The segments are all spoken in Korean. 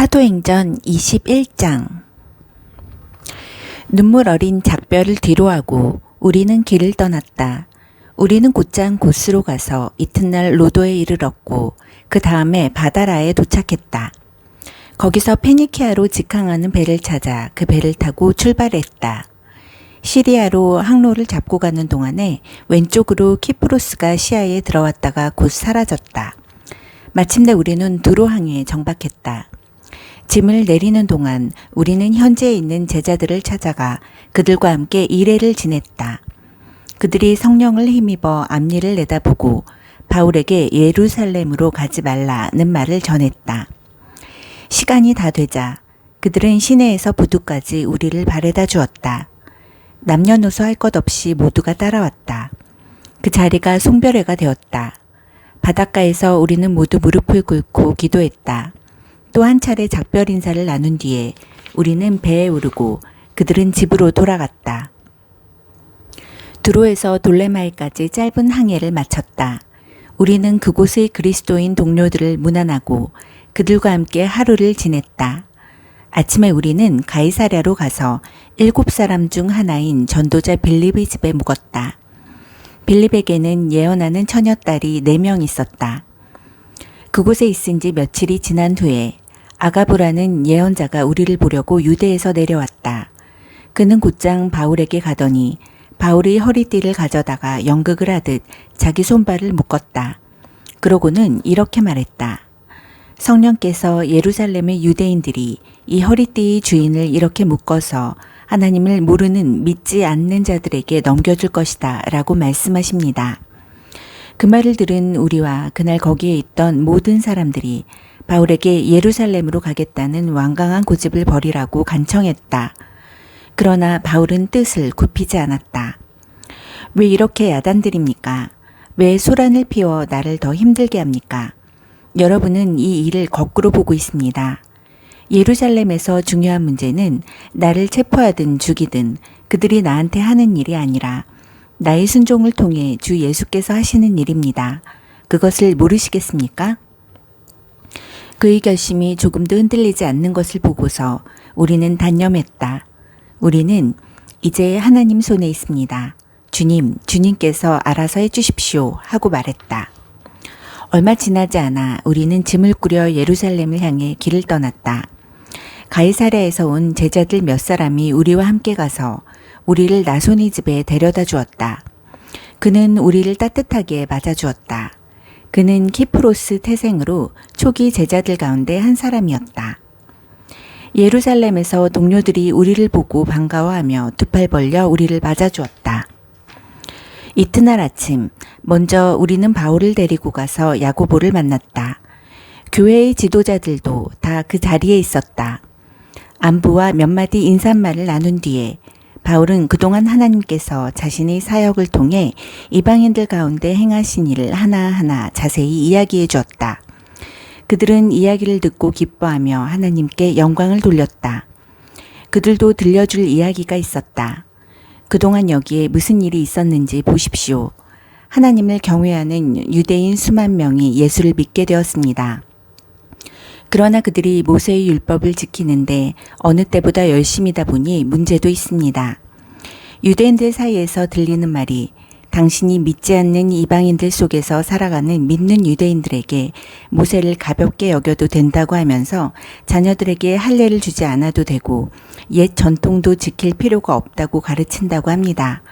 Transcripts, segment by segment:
사도행전 21장. 눈물 어린 작별을 뒤로하고 우리는 길을 떠났다. 우리는 곧장 고스로 가서 이튿날 로도에 이르렀고 그 다음에 바다라에 도착했다. 거기서 페니키아로 직항하는 배를 찾아 그 배를 타고 출발했다. 시리아로 항로를 잡고 가는 동안에 왼쪽으로 키프로스가 시야에 들어왔다가 곧 사라졌다. 마침내 우리는 두로항에 정박했다. 짐을 내리는 동안 우리는 현지에 있는 제자들을 찾아가 그들과 함께 일회를 지냈다. 그들이 성령을 힘입어 앞니를 내다보고 바울에게 예루살렘으로 가지 말라는 말을 전했다. 시간이 다 되자 그들은 시내에서 부두까지 우리를 바래다 주었다. 남녀노소 할 것 없이 모두가 따라왔다. 그 자리가 송별회가 되었다. 바닷가에서 우리는 모두 무릎을 꿇고 기도했다. 또 한 차례 작별 인사를 나눈 뒤에 우리는 배에 오르고 그들은 집으로 돌아갔다. 두로에서 돌레마이까지 짧은 항해를 마쳤다. 우리는 그곳의 그리스도인 동료들을 문안하고 그들과 함께 하루를 지냈다. 아침에 우리는 가이사랴로 가서 7사람 중 하나인 전도자 빌립의 집에 묵었다. 빌립에게는 예언하는 처녀딸이 4명 있었다. 그곳에 있은 지 며칠이 지난 후에 아가부라는 예언자가 우리를 보려고 유대에서 내려왔다. 그는 곧장 바울에게 가더니 바울의 허리띠를 가져다가 연극을 하듯 자기 손발을 묶었다. 그러고는 이렇게 말했다. 성령께서 예루살렘의 유대인들이 이 허리띠의 주인을 이렇게 묶어서 하나님을 모르는 믿지 않는 자들에게 넘겨줄 것이다 라고 말씀하십니다. 그 말을 들은 우리와 그날 거기에 있던 모든 사람들이 바울에게 예루살렘으로 가겠다는 완강한 고집을 버리라고 간청했다. 그러나 바울은 뜻을 굽히지 않았다. 왜 이렇게 야단들입니까? 왜 소란을 피워 나를 더 힘들게 합니까? 여러분은 이 일을 거꾸로 보고 있습니다. 예루살렘에서 중요한 문제는 나를 체포하든 죽이든 그들이 나한테 하는 일이 아니라 나의 순종을 통해 주 예수께서 하시는 일입니다. 그것을 모르시겠습니까? 그의 결심이 조금도 흔들리지 않는 것을 보고서 우리는 단념했다. 우리는 이제 하나님 손에 있습니다. 주님께서 알아서 해주십시오 하고 말했다. 얼마 지나지 않아 우리는 짐을 꾸려 예루살렘을 향해 길을 떠났다. 가이사랴에서 온 제자들 몇 사람이 우리와 함께 가서 우리를 나손의 집에 데려다 주었다. 그는 우리를 따뜻하게 맞아주었다. 그는 키프로스 태생으로 초기 제자들 가운데 한 사람이었다. 예루살렘에서 동료들이 우리를 보고 반가워하며 두 팔 벌려 우리를 맞아주었다. 이튿날 아침 먼저 우리는 바울을 데리고 가서 야고보를 만났다. 교회의 지도자들도 다 그 자리에 있었다. 안부와 몇 마디 인사말을 나눈 뒤에 바울은 그동안 하나님께서 자신의 사역을 통해 이방인들 가운데 행하신 일을 하나하나 자세히 이야기해 주었다. 그들은 이야기를 듣고 기뻐하며 하나님께 영광을 돌렸다. 그들도 들려줄 이야기가 있었다. 그동안 여기에 무슨 일이 있었는지 보십시오. 하나님을 경외하는 유대인 수만 명이 예수를 믿게 되었습니다. 그러나 그들이 모세의 율법을 지키는데 어느 때보다 열심이다 보니 문제도 있습니다. 유대인들 사이에서 들리는 말이 당신이 믿지 않는 이방인들 속에서 살아가는 믿는 유대인들에게 모세를 가볍게 여겨도 된다고 하면서 자녀들에게 할례를 주지 않아도 되고 옛 전통도 지킬 필요가 없다고 가르친다고 합니다.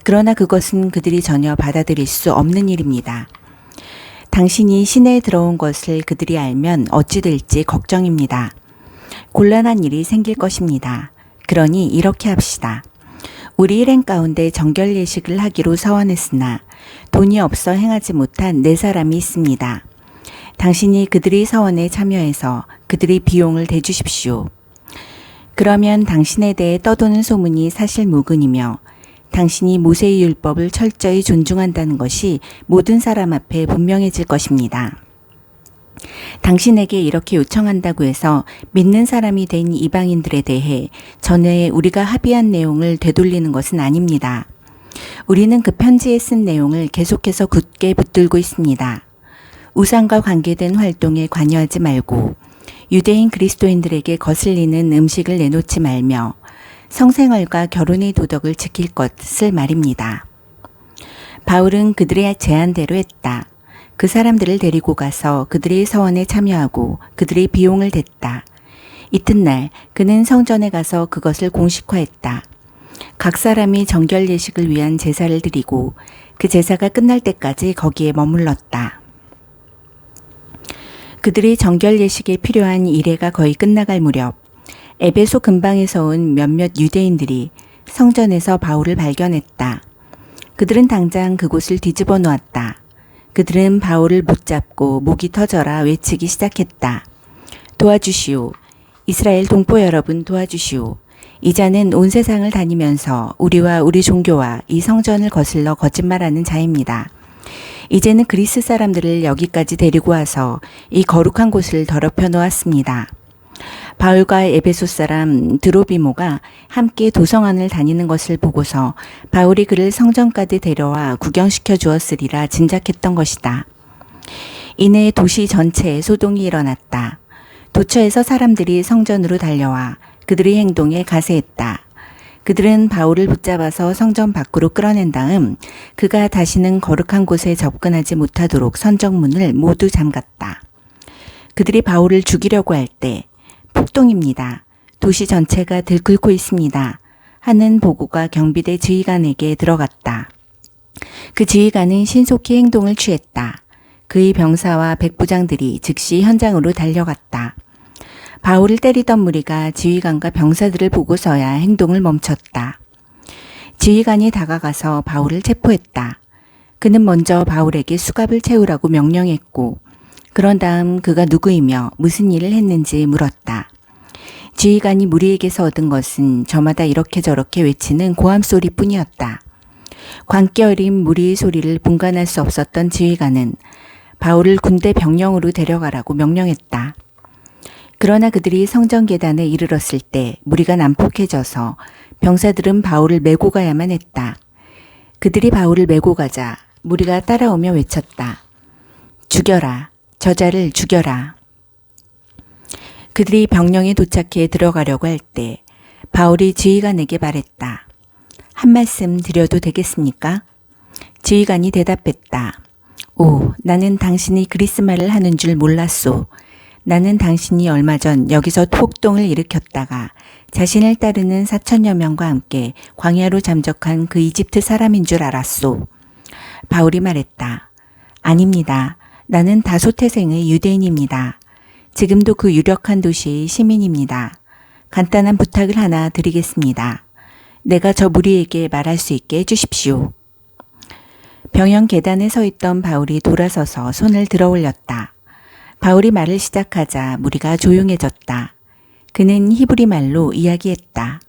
그러나 그것은 그들이 전혀 받아들일 수 없는 일입니다. 당신이 시내에 들어온 것을 그들이 알면 어찌 될지 걱정입니다. 곤란한 일이 생길 것입니다. 그러니 이렇게 합시다. 우리 일행 가운데 정결 예식을 하기로 서원했으나 돈이 없어 행하지 못한 4사람이 있습니다. 당신이 그들의 서원에 참여해서 그들의 비용을 대주십시오. 그러면 당신에 대해 떠도는 소문이 사실 무근이며 당신이 모세의 율법을 철저히 존중한다는 것이 모든 사람 앞에 분명해질 것입니다. 당신에게 이렇게 요청한다고 해서 믿는 사람이 된 이방인들에 대해 전에 우리가 합의한 내용을 되돌리는 것은 아닙니다. 우리는 그 편지에 쓴 내용을 계속해서 굳게 붙들고 있습니다. 우상과 관계된 활동에 관여하지 말고 유대인 그리스도인들에게 거슬리는 음식을 내놓지 말며 성생활과 결혼의 도덕을 지킬 것을 말입니다. 바울은 그들의 제안대로 했다. 그 사람들을 데리고 가서 그들의 서원에 참여하고 그들의 비용을 댔다. 이튿날 그는 성전에 가서 그것을 공식화했다. 각 사람이 정결 예식을 위한 제사를 드리고 그 제사가 끝날 때까지 거기에 머물렀다. 그들이 정결 예식에 필요한 일회가 거의 끝나갈 무렵 에베소 근방에서 온 몇몇 유대인들이 성전에서 바울을 발견했다. 그들은 당장 그곳을 뒤집어 놓았다. 그들은 바울을 붙잡고 목이 터져라 외치기 시작했다. 도와주시오. 이스라엘 동포 여러분 도와주시오. 이 자는 온 세상을 다니면서 우리와 우리 종교와 이 성전을 거슬러 거짓말하는 자입니다. 이제는 그리스 사람들을 여기까지 데리고 와서 이 거룩한 곳을 더럽혀 놓았습니다. 바울과 에베소 사람 드로비모가 함께 도성안을 다니는 것을 보고서 바울이 그를 성전까지 데려와 구경시켜 주었으리라 짐작했던 것이다. 이내 도시 전체에 소동이 일어났다. 도처에서 사람들이 성전으로 달려와 그들의 행동에 가세했다. 그들은 바울을 붙잡아서 성전 밖으로 끌어낸 다음 그가 다시는 거룩한 곳에 접근하지 못하도록 선정문을 모두 잠갔다. 그들이 바울을 죽이려고 할 때 폭동입니다. 도시 전체가 들끓고 있습니다. 하는 보고가 경비대 지휘관에게 들어갔다. 그 지휘관은 신속히 행동을 취했다. 그의 병사와 백부장들이 즉시 현장으로 달려갔다. 바울을 때리던 무리가 지휘관과 병사들을 보고서야 행동을 멈췄다. 지휘관이 다가가서 바울을 체포했다. 그는 먼저 바울에게 수갑을 채우라고 명령했고 그런 다음 그가 누구이며 무슨 일을 했는지 물었다. 지휘관이 무리에게서 얻은 것은 저마다 이렇게 저렇게 외치는 고함 소리뿐이었다. 광기 어린 무리의 소리를 분간할 수 없었던 지휘관은 바울을 군대 병영으로 데려가라고 명령했다. 그러나 그들이 성전 계단에 이르렀을 때 무리가 난폭해져서 병사들은 바울을 메고 가야만 했다. 그들이 바울을 메고 가자 무리가 따라오며 외쳤다. 죽여라. 저자를 죽여라. 그들이 병영에 도착해 들어가려고 할 때 바울이 지휘관에게 말했다. 한 말씀 드려도 되겠습니까? 지휘관이 대답했다. 오, 나는 당신이 그리스말을 하는 줄 몰랐소. 나는 당신이 얼마 전 여기서 폭동을 일으켰다가 자신을 따르는 4천여 명과 함께 광야로 잠적한 그 이집트 사람인 줄 알았소. 바울이 말했다. 아닙니다. 나는 다소태생의 유대인입니다. 지금도 그 유력한 도시의 시민입니다. 간단한 부탁을 하나 드리겠습니다. 내가 저 무리에게 말할 수 있게 해주십시오. 병영 계단에 서 있던 바울이 돌아서서 손을 들어 올렸다. 바울이 말을 시작하자 무리가 조용해졌다. 그는 히브리 말로 이야기했다.